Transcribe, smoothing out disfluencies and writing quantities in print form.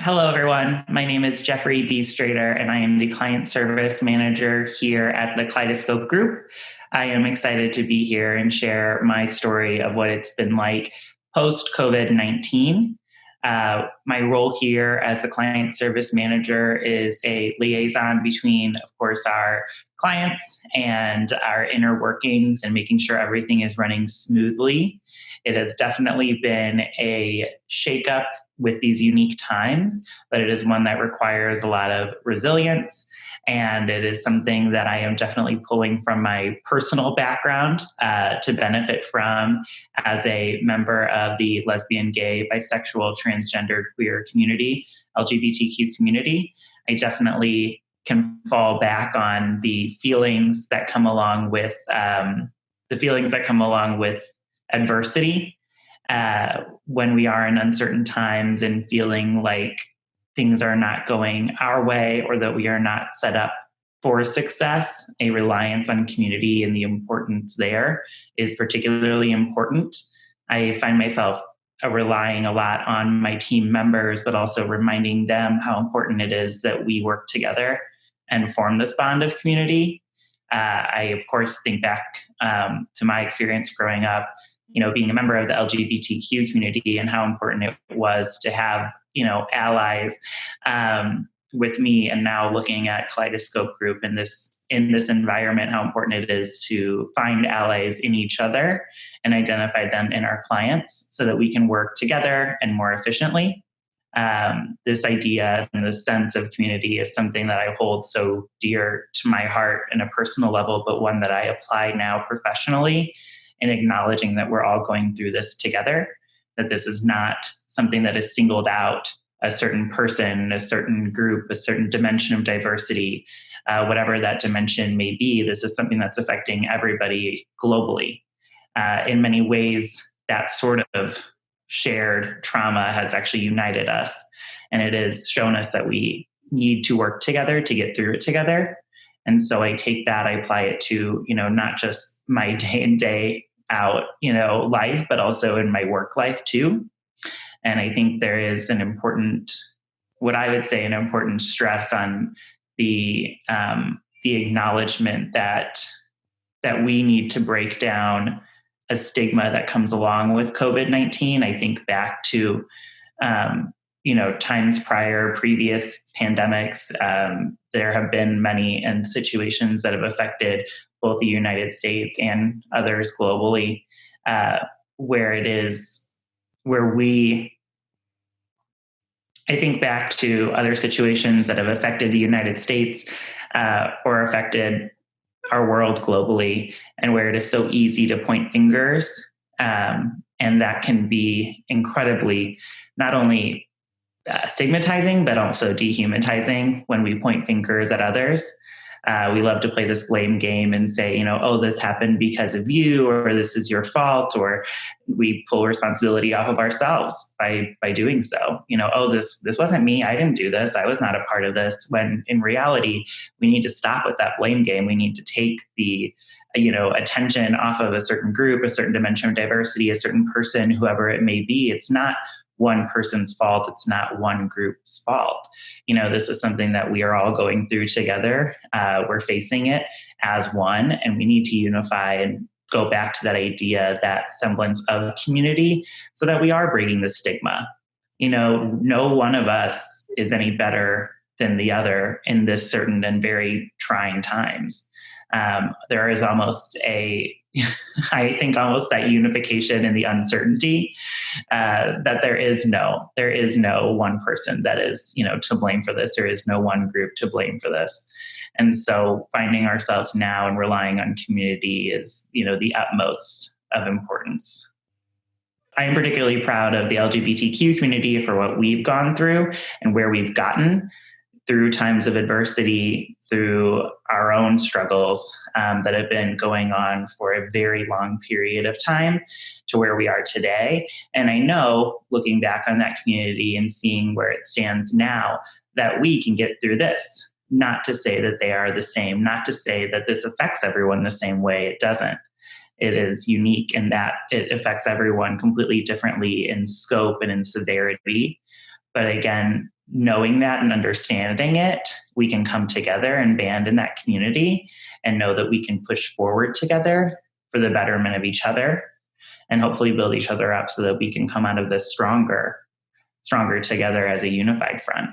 Hello, everyone. My name is Jeffery Strader, and I am the Client Service Manager here at the Kaleidoscope Group. I am excited to be here and share my story of what it's been like post-COVID-19. My role here as a Client Service Manager is a liaison between, of course, our clients and our inner workings and making sure everything is running smoothly. It has definitely been a shakeup with these unique times, but it is one that requires a lot of resilience. And it is something that I am definitely pulling from my personal background to benefit from as a member of the lesbian, gay, bisexual, transgender, queer community, LGBTQ community. I definitely can fall back on the feelings that come along with adversity when we are in uncertain times and feeling like things are not going our way or that we are not set up for success. A reliance on community and the importance there is particularly important. I find myself relying a lot on my team members, but also reminding them how important it is that we work together and form this bond of community. I, of course, think back to my experience growing up, being a member of the LGBTQ community and how important it was to have, allies with me. And now looking at Kaleidoscope Group in this environment, how important it is to find allies in each other and identify them in our clients so that we can work together and more efficiently. This idea and this sense of community is something that I hold so dear to my heart in a personal level, but one that I apply now professionally in acknowledging that we're all going through this together, that this is not something that is singled out a certain person, a certain group, a certain dimension of diversity, whatever that dimension may be. This is something that's affecting everybody globally. In many ways, that sort of shared trauma has actually united us, and it has shown us that we need to work together to get through it together. And so I take that, I apply it to, not just my day in, day out, life, but also in my work life too. And I think there is an important stress on the acknowledgement that we need to break down a stigma that comes along with COVID-19. I think back to, times previous pandemics. There have been many situations that have affected both the United States and others globally, I think back to other situations that have affected the United States or affected our world globally, and where it is so easy to point fingers. And that can be incredibly not only stigmatizing, but also dehumanizing when we point fingers at others. We love to play this blame game and say, oh, this happened because of you, or this is your fault, or we pull responsibility off of ourselves by doing so. Oh, this wasn't me. I didn't do this. I was not a part of this. When in reality, we need to stop with that blame game. We need to take the attention off of a certain group, a certain dimension of diversity, a certain person, whoever it may be. It's not one person's fault. It's not one group's fault. This is something that we are all going through together. We're facing it as one, and we need to unify and go back to that idea, that semblance of community, so that we are breaking the stigma. No one of us is any better than the other in this certain and very trying times. There is almost I think almost that unification in the uncertainty, that there is no one person that is, to blame for this. There is no one group to blame for this. And so finding ourselves now and relying on community is, the utmost of importance. I am particularly proud of the LGBTQ community for what we've gone through and where we've gotten through times of adversity, through our own struggles that have been going on for a very long period of time to where we are today. And I know, looking back on that community and seeing where it stands now, that we can get through this. Not to say that they are the same, not to say that this affects everyone the same way. It doesn't. It is unique in that it affects everyone completely differently in scope and in severity. But again, knowing that and understanding it, we can come together and band in that community and know that we can push forward together for the betterment of each other and hopefully build each other up so that we can come out of this stronger together as a unified front.